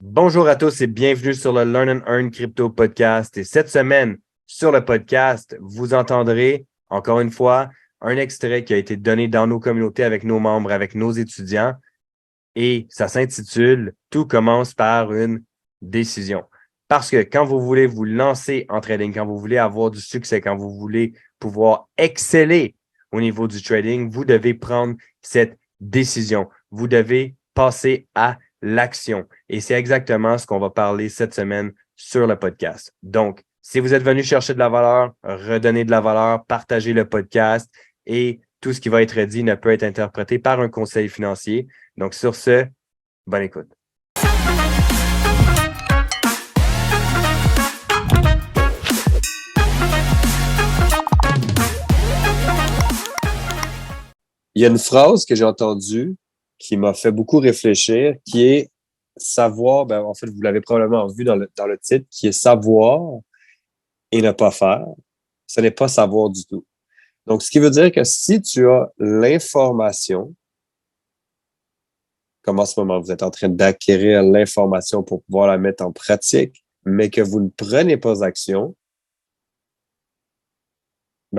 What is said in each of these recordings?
Bonjour à tous et bienvenue sur le Learn and Earn Crypto Podcast. Et cette semaine, sur le podcast, vous entendrez, encore une fois, un extrait qui a été donné dans nos communautés avec nos membres, avec nos étudiants. Et ça s'intitule Tout commence par une décision. Parce que quand vous voulez vous lancer en trading, quand vous voulez avoir du succès, quand vous voulez pouvoir exceller au niveau du trading, vous devez prendre cette décision. Vous devez passer à l'action. Et c'est exactement ce qu'on va parler cette semaine sur le podcast. Donc, si vous êtes venu chercher de la valeur, redonnez de la valeur, partagez le podcast et tout ce qui va être dit ne peut être interprété par un conseil financier. Donc, sur ce, bonne écoute. Il y a une phrase que j'ai entendue qui m'a fait beaucoup réfléchir, qui est savoir, en fait, vous l'avez probablement vu dans le titre, qui est savoir et ne pas faire. Ce n'est pas savoir du tout. Donc, ce qui veut dire que si tu as l'information, comme en ce moment, vous êtes en train d'acquérir l'information pour pouvoir la mettre en pratique, mais que vous ne prenez pas action,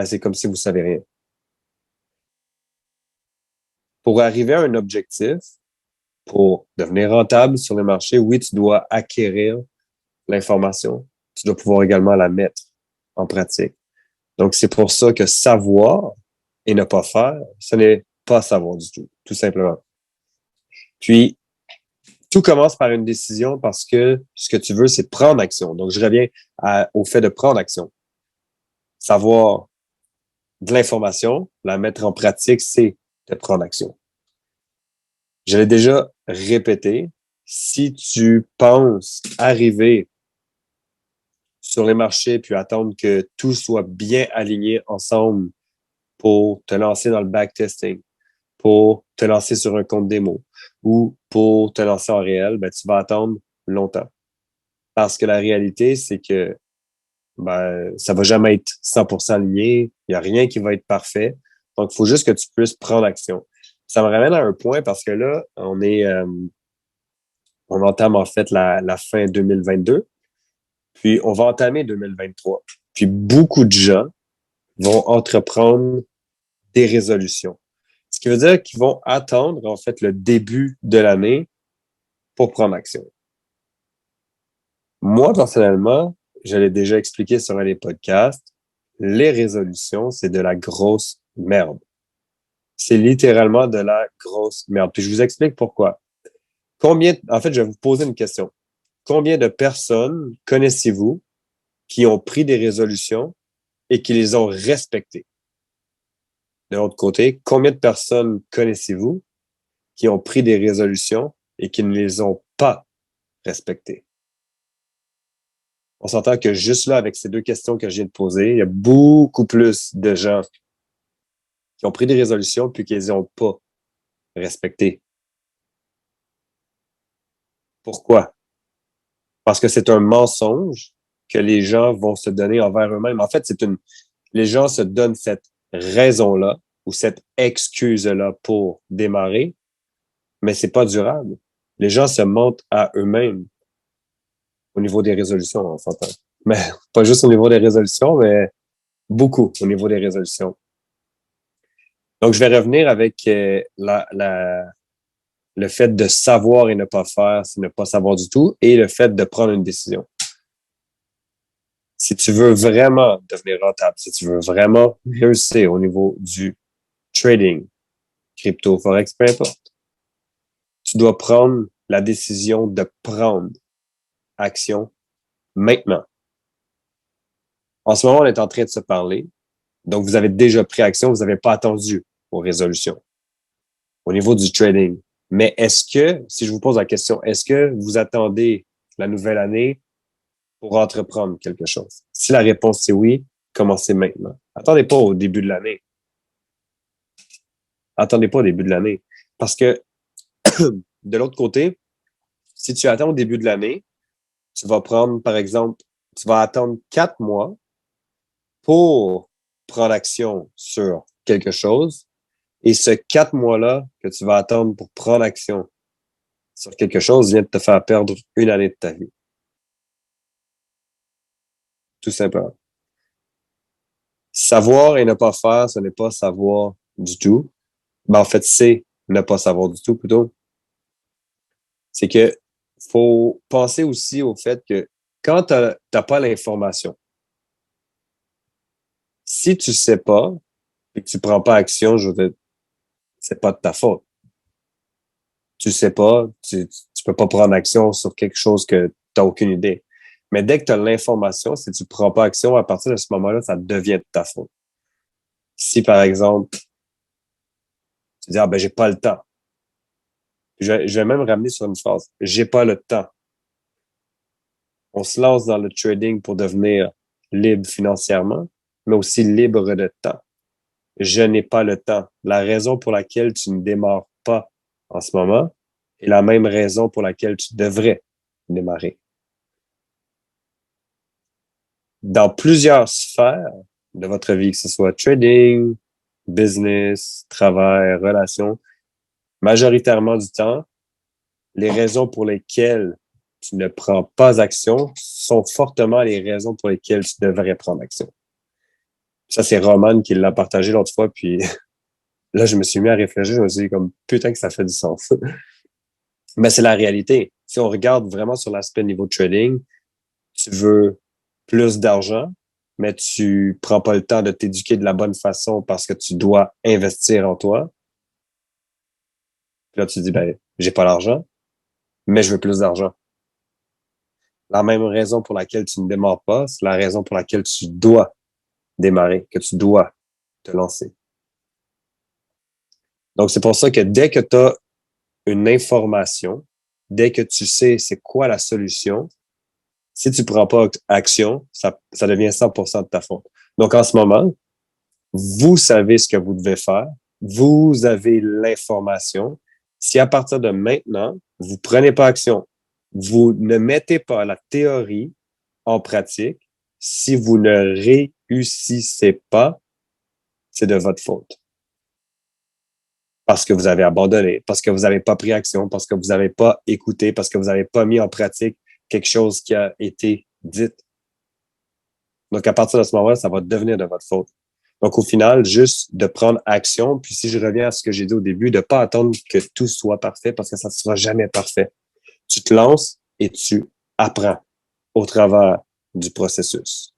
c'est comme si vous savez rien. Pour arriver à un objectif, pour devenir rentable sur les marchés, oui, tu dois acquérir l'information. Tu dois pouvoir également la mettre en pratique. Donc, c'est pour ça que savoir et ne pas faire, ce n'est pas savoir du tout simplement. Puis, tout commence par une décision parce que ce que tu veux, c'est prendre action. Donc, je reviens au fait de prendre action. Savoir de l'information, la mettre en pratique, c'est de prendre action. Je l'ai déjà répété, si tu penses arriver sur les marchés puis attendre que tout soit bien aligné ensemble pour te lancer dans le backtesting, pour te lancer sur un compte démo ou pour te lancer en réel, tu vas attendre longtemps. Parce que la réalité, c'est que ça va jamais être 100% aligné, il n'y a rien qui va être parfait. Donc, il faut juste que tu puisses prendre action. Ça me ramène à un point parce que là, on entame en fait la fin 2022, puis on va entamer 2023. Puis beaucoup de gens vont entreprendre des résolutions. Ce qui veut dire qu'ils vont attendre en fait le début de l'année pour prendre action. Moi, personnellement, je l'ai déjà expliqué sur un des podcasts, les résolutions, c'est de la grosse merde. C'est littéralement de la grosse merde. Puis je vous explique pourquoi. En fait, je vais vous poser une question. Combien de personnes connaissez-vous qui ont pris des résolutions et qui les ont respectées? De l'autre côté, combien de personnes connaissez-vous qui ont pris des résolutions et qui ne les ont pas respectées? On s'entend que juste là, avec ces deux questions que je viens de poser, il y a beaucoup plus de gens qui ont pris des résolutions puis qui les ont pas respectées. Pourquoi? Parce que c'est un mensonge que les gens vont se donner envers eux-mêmes. En fait, les gens se donnent cette raison-là ou cette excuse-là pour démarrer, mais c'est pas durable. Les gens se mentent à eux-mêmes au niveau des résolutions, on s'entend. Mais pas juste au niveau des résolutions, mais beaucoup au niveau des résolutions. Donc, je vais revenir avec le fait de savoir et ne pas faire, c'est ne pas savoir du tout, et le fait de prendre une décision. Si tu veux vraiment devenir rentable, si tu veux vraiment réussir au niveau du trading, crypto, forex, peu importe, tu dois prendre la décision de prendre action maintenant. En ce moment, on est en train de se parler. Donc, vous avez déjà pris action, vous n'avez pas attendu aux résolutions au niveau du trading. Mais si je vous pose la question, est-ce que vous attendez la nouvelle année pour entreprendre quelque chose? Si la réponse c'est oui, commencez maintenant. Attendez pas au début de l'année. Attendez pas au début de l'année. Parce que de l'autre côté, si tu attends au début de l'année, tu vas prendre, par exemple, tu vas attendre 4 mois pour prendre action sur quelque chose. Et ce 4 mois-là que tu vas attendre pour prendre action sur quelque chose vient de te faire perdre une année de ta vie. Tout simplement. Savoir et ne pas faire, ce n'est pas savoir du tout. En fait, c'est ne pas savoir du tout plutôt. C'est que faut penser aussi au fait que quand tu n'as pas l'information, si tu sais pas et que tu prends pas action, je veux dire, c'est pas de ta faute. Tu sais pas, tu peux pas prendre action sur quelque chose que tu n'as aucune idée. Mais dès que tu as l'information, si tu prends pas action, à partir de ce moment-là, ça devient de ta faute. Si, par exemple, tu dis, ah ben, j'ai pas le temps. Je vais même ramener sur une phrase. J'ai pas le temps. On se lance dans le trading pour devenir libre financièrement, mais aussi libre de temps. Je n'ai pas le temps. La raison pour laquelle tu ne démarres pas en ce moment est la même raison pour laquelle tu devrais démarrer. Dans plusieurs sphères de votre vie, que ce soit trading, business, travail, relations, majoritairement du temps, les raisons pour lesquelles tu ne prends pas action sont fortement les raisons pour lesquelles tu devrais prendre action. Ça, c'est Roman qui l'a partagé l'autre fois, puis là, je me suis mis à réfléchir, je me suis dit comme, putain que ça fait du sens. Mais c'est la réalité. Si on regarde vraiment sur l'aspect niveau trading, tu veux plus d'argent, mais tu prends pas le temps de t'éduquer de la bonne façon parce que tu dois investir en toi. Puis là, tu dis, ben, j'ai pas l'argent, mais je veux plus d'argent. La même raison pour laquelle tu ne démarres pas, c'est la raison pour laquelle tu dois démarrer, que tu dois te lancer. Donc, c'est pour ça que dès que tu as une information, dès que tu sais c'est quoi la solution, si tu prends pas action, ça devient 100% de ta faute. Donc, en ce moment, vous savez ce que vous devez faire. Vous avez l'information. Si à partir de maintenant, vous prenez pas action, vous ne mettez pas la théorie en pratique, si vous ne réussissez pas, c'est de votre faute. Parce que vous avez abandonné, parce que vous n'avez pas pris action, parce que vous n'avez pas écouté, parce que vous n'avez pas mis en pratique quelque chose qui a été dit. Donc, à partir de ce moment-là, ça va devenir de votre faute. Donc, au final, juste de prendre action. Puis, si je reviens à ce que j'ai dit au début, de ne pas attendre que tout soit parfait parce que ça ne sera jamais parfait. Tu te lances et tu apprends au travers du processus.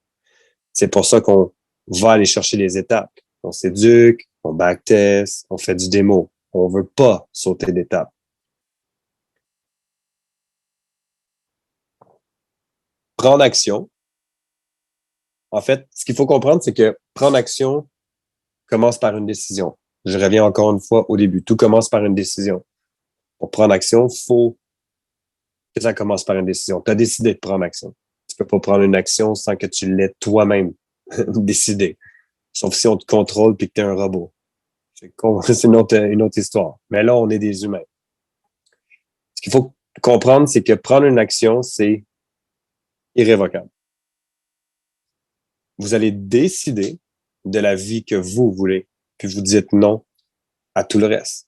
C'est pour ça qu'on va aller chercher les étapes. On s'éduque, on backtest, on fait du démo. On veut pas sauter d'étape. Prendre action. En fait, ce qu'il faut comprendre, c'est que prendre action commence par une décision. Je reviens encore une fois au début. Tout commence par une décision. Pour prendre action, il faut que ça commence par une décision. Tu as décidé de prendre action. Tu peux pas prendre une action sans que tu l'aies toi-même décidé. Sauf si on te contrôle puis que tu es un robot. C'est une autre histoire. Mais là, on est des humains. Ce qu'il faut comprendre, c'est que prendre une action, c'est irrévocable. Vous allez décider de la vie que vous voulez, puis vous dites non à tout le reste.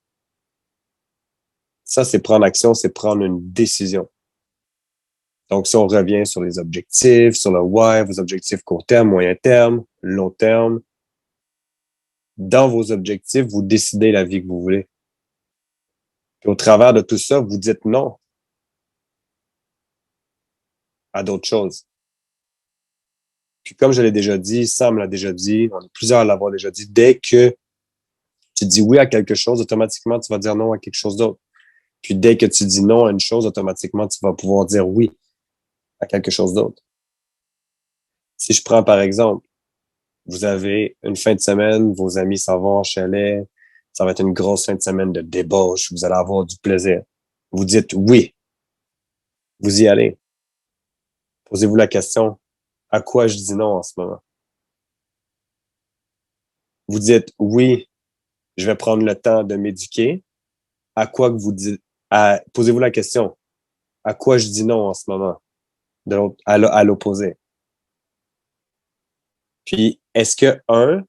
Ça, c'est prendre action, c'est prendre une décision. Donc, si on revient sur les objectifs, sur le why, vos objectifs court terme, moyen terme, long terme, dans vos objectifs, vous décidez la vie que vous voulez. Puis au travers de tout ça, vous dites non à d'autres choses. Puis comme je l'ai déjà dit, Sam l'a déjà dit, on est plusieurs à l'avoir déjà dit, dès que tu dis oui à quelque chose, automatiquement, tu vas dire non à quelque chose d'autre. Puis dès que tu dis non à une chose, automatiquement, tu vas pouvoir dire oui à quelque chose d'autre. Si je prends par exemple, vous avez une fin de semaine, vos amis s'en vont en chalet, ça va être une grosse fin de semaine de débauche, vous allez avoir du plaisir. Vous dites oui, vous y allez. Posez-vous la question, à quoi je dis non en ce moment? Vous dites oui, je vais prendre le temps de m'éduquer. À quoi que vous dites, posez-vous la question, à quoi je dis non en ce moment? À l'opposé. Puis, est-ce que un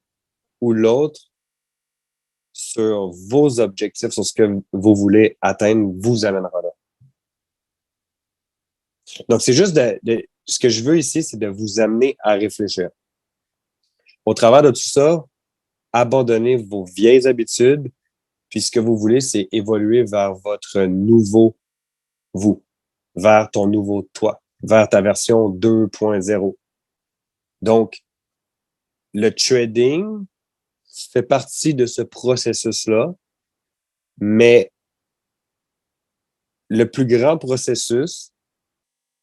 ou l'autre sur vos objectifs, sur ce que vous voulez atteindre, vous amènera là? Donc, c'est juste ce que je veux ici, c'est de vous amener à réfléchir. Au travers de tout ça, abandonnez vos vieilles habitudes, puis ce que vous voulez, c'est évoluer vers votre nouveau vous, vers ton nouveau toi, vers ta version 2.0. Donc, le trading fait partie de ce processus-là, mais le plus grand processus,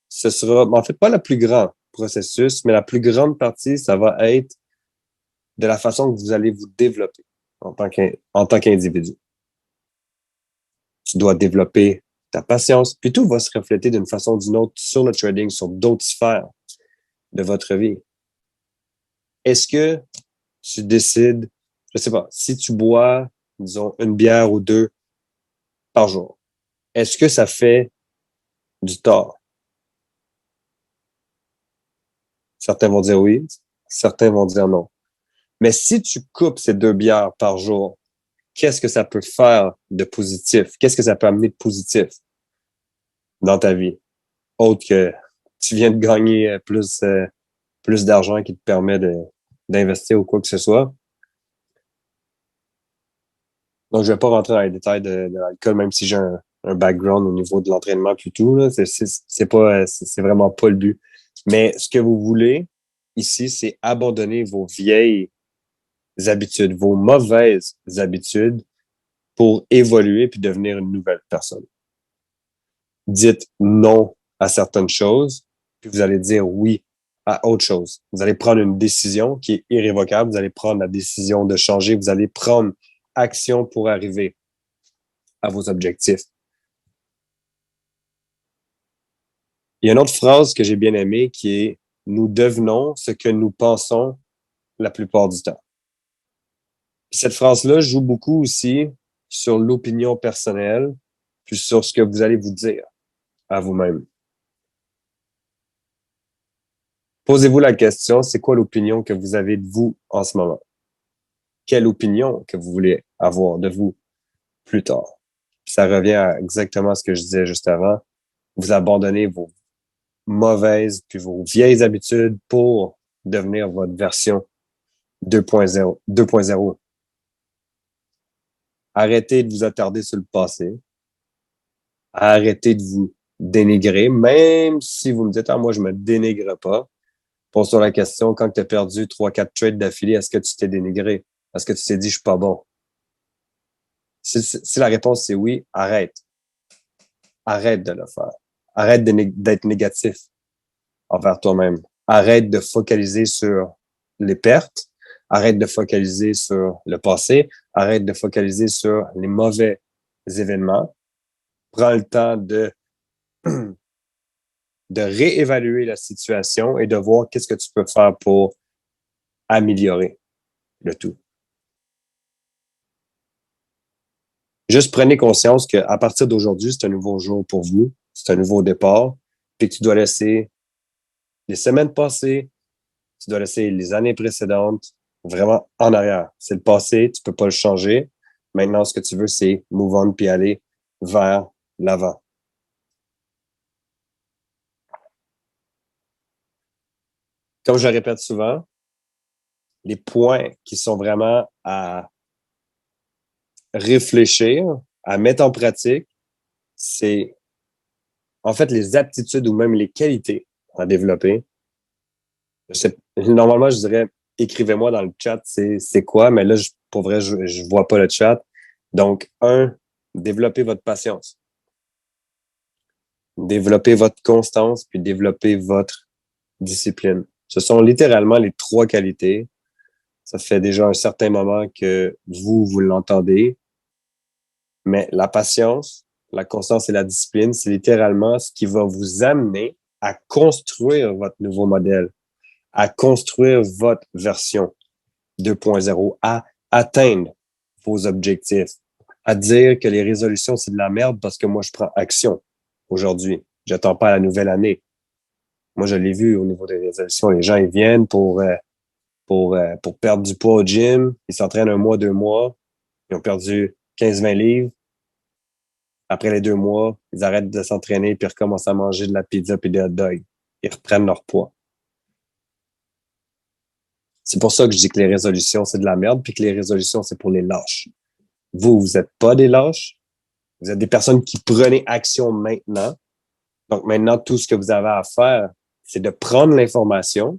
ce sera, en fait, pas le plus grand processus, mais la plus grande partie, ça va être de la façon que vous allez vous développer en tant qu'individu. Tu dois développer ta patience, puis tout va se refléter d'une façon ou d'une autre sur le trading, sur d'autres sphères de votre vie. Est-ce que tu décides, je sais pas, si tu bois, disons, une bière ou deux par jour, est-ce que ça fait du tort? Certains vont dire oui, certains vont dire non. Mais si tu coupes ces deux bières par jour, qu'est-ce que ça peut faire de positif? Qu'est-ce que ça peut amener de positif dans ta vie? Autre que tu viens de gagner plus d'argent qui te permet d'investir ou quoi que ce soit. Donc, je vais pas rentrer dans les détails de l'alcool, même si j'ai un background au niveau de l'entraînement puis tout, là. C'est vraiment pas le but. Mais ce que vous voulez ici, c'est abandonner vos vieilles habitudes, vos mauvaises habitudes pour évoluer puis devenir une nouvelle personne. Dites non à certaines choses, puis vous allez dire oui à autre chose. Vous allez prendre une décision qui est irrévocable, vous allez prendre la décision de changer, vous allez prendre action pour arriver à vos objectifs. Il y a une autre phrase que j'ai bien aimée qui est « Nous devenons ce que nous pensons la plupart du temps ». Cette phrase-là joue beaucoup aussi sur l'opinion personnelle, puis sur ce que vous allez vous dire à vous-même. Posez-vous la question, c'est quoi l'opinion que vous avez de vous en ce moment? Quelle opinion que vous voulez avoir de vous plus tard? Ça revient à exactement ce que je disais juste avant. Vous abandonnez vos mauvaises puis vos vieilles habitudes pour devenir votre version 2.0. 2.0. Arrêtez de vous attarder sur le passé. Arrêtez de vous dénigrer, même si vous me dites, ah, moi, je me dénigre pas. Pose-toi la question, quand tu as perdu 3-4 trades d'affilée, est-ce que tu t'es dénigré? Est-ce que tu t'es dit, je suis pas bon? Si la réponse c'est oui, arrête. Arrête de le faire. Arrête d'être négatif envers toi-même. Arrête de focaliser sur les pertes. Arrête de focaliser sur le passé. Arrête de focaliser sur les mauvais événements. Prends le temps de réévaluer la situation et de voir qu'est-ce que tu peux faire pour améliorer le tout. Juste prenez conscience qu'à partir d'aujourd'hui, c'est un nouveau jour pour vous, c'est un nouveau départ, puis que tu dois laisser les semaines passées, tu dois laisser les années précédentes vraiment en arrière. C'est le passé, tu peux pas le changer. Maintenant, ce que tu veux, c'est move on puis aller vers l'avant. Comme je le répète souvent, les points qui sont vraiment à réfléchir, à mettre en pratique, c'est en fait les aptitudes ou même les qualités à développer. Normalement, je dirais écrivez-moi dans le chat c'est quoi, mais là, pour vrai, je vois pas le chat. Donc, développez votre patience. Développez votre constance, puis développez votre discipline. Ce sont littéralement les trois qualités. Ça fait déjà un certain moment que vous l'entendez. Mais la patience, la constance et la discipline, c'est littéralement ce qui va vous amener à construire votre nouveau modèle, à construire votre version 2.0, à atteindre vos objectifs, à dire que les résolutions, c'est de la merde parce que moi, je prends action aujourd'hui. J'attends pas la nouvelle année. Moi, je l'ai vu au niveau des résolutions. Les gens, ils viennent pour perdre du poids au gym. Ils s'entraînent un mois, 2 mois. Ils ont perdu 15-20 livres. Après les 2 mois, ils arrêtent de s'entraîner puis recommencent à manger de la pizza puis des hot dogs. Ils reprennent leur poids. C'est pour ça que je dis que les résolutions, c'est de la merde puis que les résolutions, c'est pour les lâches. Vous êtes pas des lâches. Vous êtes des personnes qui prenez action maintenant. Donc maintenant, tout ce que vous avez à faire, c'est de prendre l'information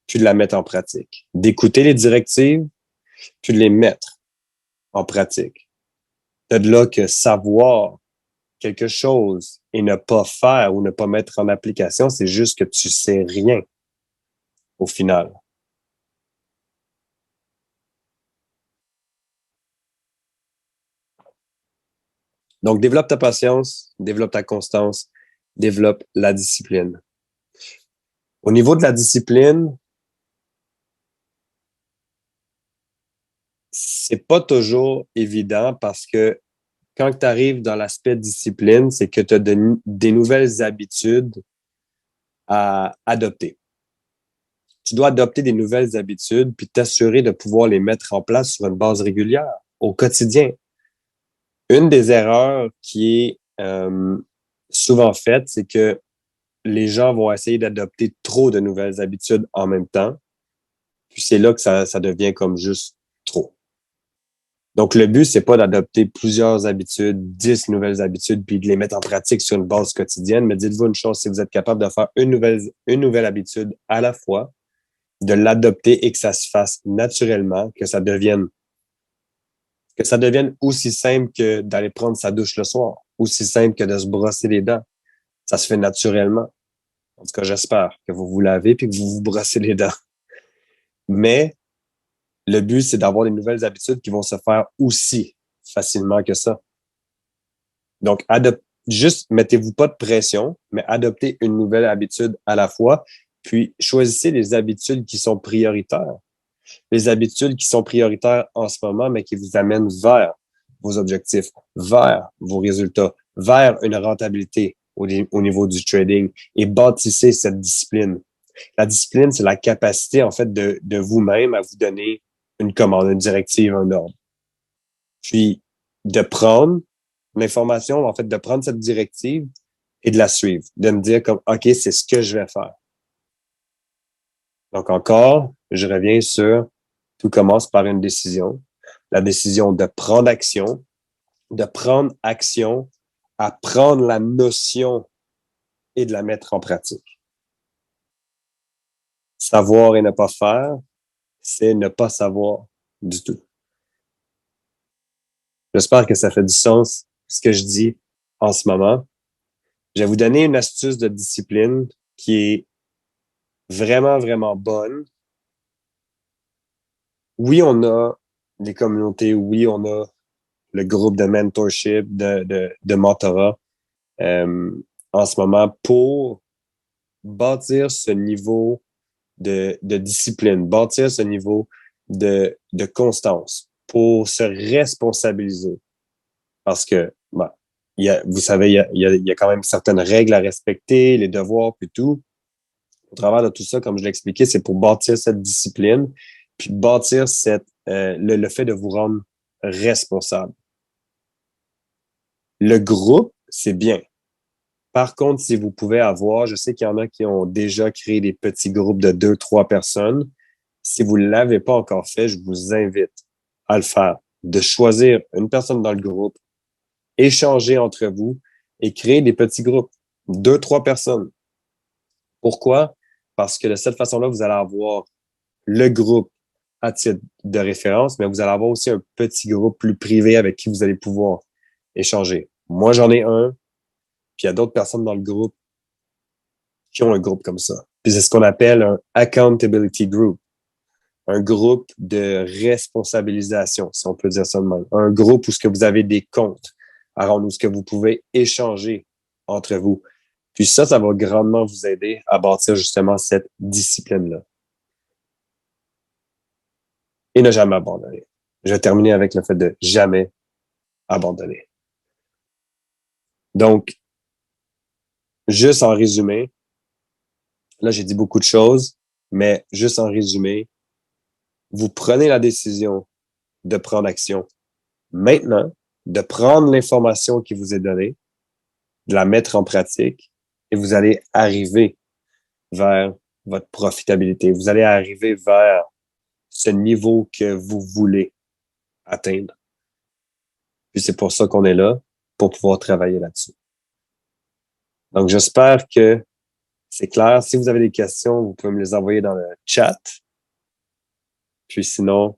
puis de la mettre en pratique. D'écouter les directives puis de les mettre en pratique. C'est de là que savoir quelque chose et ne pas faire ou ne pas mettre en application, c'est juste que tu sais rien au final. Donc, développe ta patience, développe ta constance, développe la discipline. Au niveau de la discipline, c'est pas toujours évident parce que quand tu arrives dans l'aspect discipline, c'est que tu as des nouvelles habitudes à adopter. Tu dois adopter des nouvelles habitudes puis t'assurer de pouvoir les mettre en place sur une base régulière, au quotidien. Une des erreurs qui est souvent faite, c'est que les gens vont essayer d'adopter trop de nouvelles habitudes en même temps. Puis c'est là que ça devient comme juste trop. Donc, le but, c'est pas d'adopter plusieurs habitudes, 10 nouvelles habitudes, puis de les mettre en pratique sur une base quotidienne. Mais dites-vous une chose, si vous êtes capable de faire une nouvelle habitude à la fois, de l'adopter et que ça se fasse naturellement, que ça devienne aussi simple que d'aller prendre sa douche le soir, aussi simple que de se brosser les dents. Ça se fait naturellement. En tout cas, j'espère que vous vous lavez puis que vous vous brossez les dents. Mais le but, c'est d'avoir des nouvelles habitudes qui vont se faire aussi facilement que ça. Donc, juste mettez-vous pas de pression, mais adoptez une nouvelle habitude à la fois, puis choisissez les habitudes qui sont prioritaires. Les habitudes qui sont prioritaires en ce moment, mais qui vous amènent vers vos objectifs, vers vos résultats, vers une rentabilité au niveau du trading et bâtissez cette discipline. La discipline, c'est la capacité, en fait, de vous-même à vous donner une commande, une directive, un ordre. Puis, de prendre l'information, en fait, de prendre cette directive et de la suivre, de me dire comme, OK, c'est ce que je vais faire. Donc, encore, je reviens sur tout commence par une décision. La décision de prendre action à prendre la notion et de la mettre en pratique. Savoir et ne pas faire, c'est ne pas savoir du tout. J'espère que ça fait du sens, ce que je dis en ce moment. Je vais vous donner une astuce de discipline qui est vraiment, vraiment bonne. Oui, on a les communautés, oui, on a le groupe de mentorship, de mentorat en ce moment pour bâtir ce niveau de discipline, bâtir ce niveau de constance, pour se responsabiliser. Parce que, vous savez, il y a quand même certaines règles à respecter, les devoirs, puis tout. Au travers de tout ça, comme je l'ai expliqué, c'est pour bâtir cette discipline, puis bâtir le fait de vous rendre responsable. Le groupe, c'est bien. Par contre, si vous pouvez avoir, je sais qu'il y en a qui ont déjà créé des petits groupes de 2, 3 personnes. Si vous ne l'avez pas encore fait, je vous invite à le faire, de choisir une personne dans le groupe, échanger entre vous et créer des petits groupes, 2, 3 personnes. Pourquoi? Parce que de cette façon-là, vous allez avoir le groupe à titre de référence, mais vous allez avoir aussi un petit groupe plus privé avec qui vous allez pouvoir échanger. Moi, j'en ai un, puis il y a d'autres personnes dans le groupe qui ont un groupe comme ça. Puis c'est ce qu'on appelle un accountability group, un groupe de responsabilisation, si on peut dire ça de même. Un groupe où ce que vous avez des comptes à rendre, où ce que vous pouvez échanger entre vous. Puis ça va grandement vous aider à bâtir justement cette discipline-là. Et ne jamais abandonner. Je vais terminer avec le fait de jamais abandonner. Donc, juste en résumé, là, j'ai dit beaucoup de choses, mais juste en résumé, vous prenez la décision de prendre action maintenant, de prendre l'information qui vous est donnée, de la mettre en pratique et vous allez arriver vers votre profitabilité. Vous allez arriver vers ce niveau que vous voulez atteindre. Puis c'est pour ça qu'on est là, pour pouvoir travailler là-dessus. Donc, j'espère que c'est clair. Si vous avez des questions, vous pouvez me les envoyer dans le chat. Puis sinon,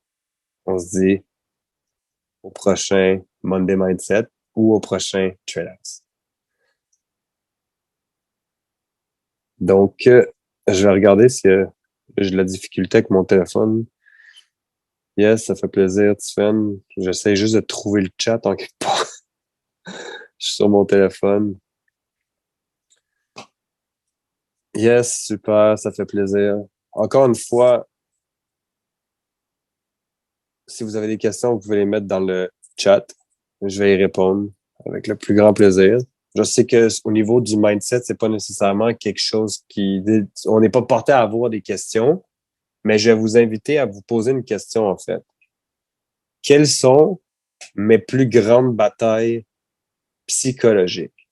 on se dit au prochain Monday Mindset ou au prochain Traders. Donc, je vais regarder si j'ai de la difficulté avec mon téléphone. Yes, ça fait plaisir, Tiffen. J'essaie juste de trouver le chat en quelque part. Je suis sur mon téléphone. Yes, super, ça fait plaisir. Encore une fois, si vous avez des questions, vous pouvez les mettre dans le chat. Je vais y répondre avec le plus grand plaisir. Je sais que au niveau du mindset, c'est pas nécessairement quelque chose on n'est pas porté à avoir des questions, mais je vais vous inviter à vous poser une question, en fait. Quelles sont mes plus grandes batailles psychologiques?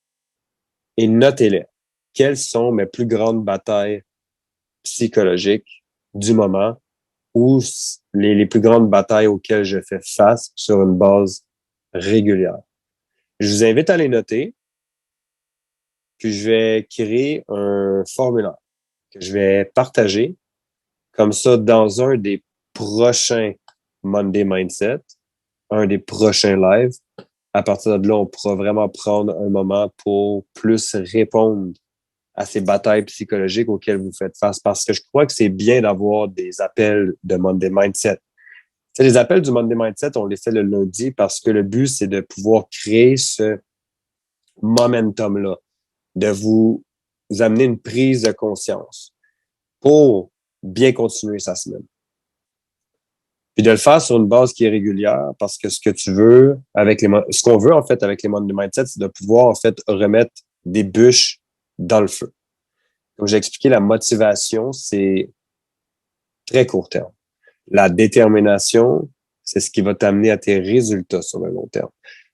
Et notez-les. Quelles sont mes plus grandes batailles psychologiques du moment ou les plus grandes batailles auxquelles je fais face sur une base régulière? Je vous invite à les noter, puis je vais créer un formulaire que je vais partager. Comme ça, dans un des prochains Monday Mindset, un des prochains lives, à partir de là, on pourra vraiment prendre un moment pour plus répondre à ces batailles psychologiques auxquelles vous faites face. Parce que je crois que c'est bien d'avoir des appels de Monday Mindset. Tu sais, les appels du Monday Mindset, on les fait le lundi parce que le but, c'est de pouvoir créer ce momentum-là, de vous amener une prise de conscience pour bien continuer sa semaine. Puis de le faire sur une base qui est régulière, parce que ce qu'on veut en fait avec les Monday Mindset, c'est de pouvoir en fait remettre des bûches dans le feu. Comme j'ai expliqué, la motivation, c'est très court terme. La détermination, c'est ce qui va t'amener à tes résultats sur le long terme.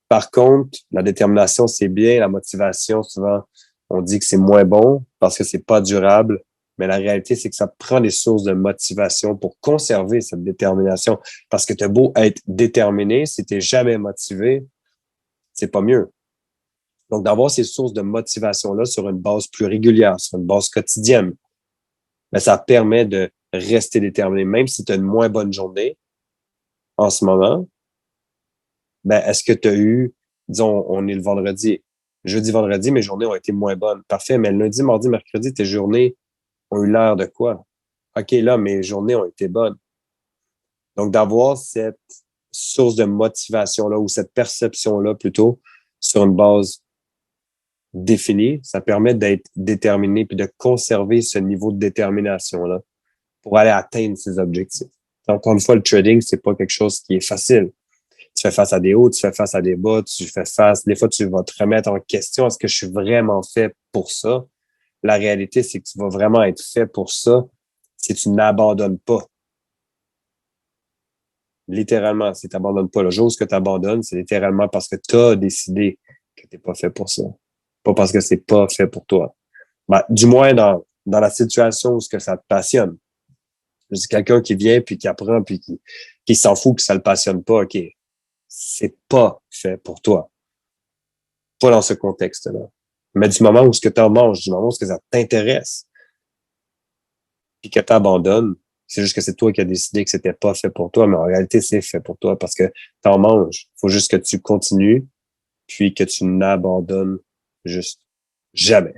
Par contre, la détermination, c'est bien. La motivation, souvent, on dit que c'est moins bon parce que c'est pas durable. Mais la réalité, c'est que ça prend des sources de motivation pour conserver cette détermination. Parce que t'as beau être déterminé, si t'es jamais motivé, c'est pas mieux. Donc, d'avoir ces sources de motivation-là sur une base plus régulière, sur une base quotidienne, ben, ça permet de rester déterminé. Même si tu as une moins bonne journée en ce moment, ben, est-ce que tu as eu, disons, on est le vendredi, jeudi, vendredi, mes journées ont été moins bonnes. Parfait, mais lundi, mardi, mercredi, tes journées ont eu l'air de quoi? OK, là, mes journées ont été bonnes. Donc, d'avoir cette source de motivation-là ou cette perception-là plutôt sur une base définie, ça permet d'être déterminé puis de conserver ce niveau de détermination-là pour aller atteindre ses objectifs. Encore une fois, le trading, c'est pas quelque chose qui est facile. Tu fais face à des hauts, tu fais face à des bas, des fois, tu vas te remettre en question. Est-ce que je suis vraiment fait pour ça? La réalité, c'est que tu vas vraiment être fait pour ça si tu n'abandonnes pas. Littéralement, si tu n'abandonnes pas. Le jour où tu abandonnes, c'est littéralement parce que tu as décidé que tu n'es pas fait pour ça. Pas parce que c'est pas fait pour toi. Ben, du moins, dans la situation où ça te passionne. C'est quelqu'un qui vient, puis qui apprend, puis qui s'en fout que ça le passionne pas. OK, c'est pas fait pour toi. Pas dans ce contexte-là. Mais du moment où ce que tu en manges, du moment où ce que ça t'intéresse, puis que tu abandonnes, c'est juste que c'est toi qui as décidé que c'était pas fait pour toi, mais en réalité, c'est fait pour toi parce que tu en manges. Il faut juste que tu continues, puis que tu n'abandonnes juste jamais.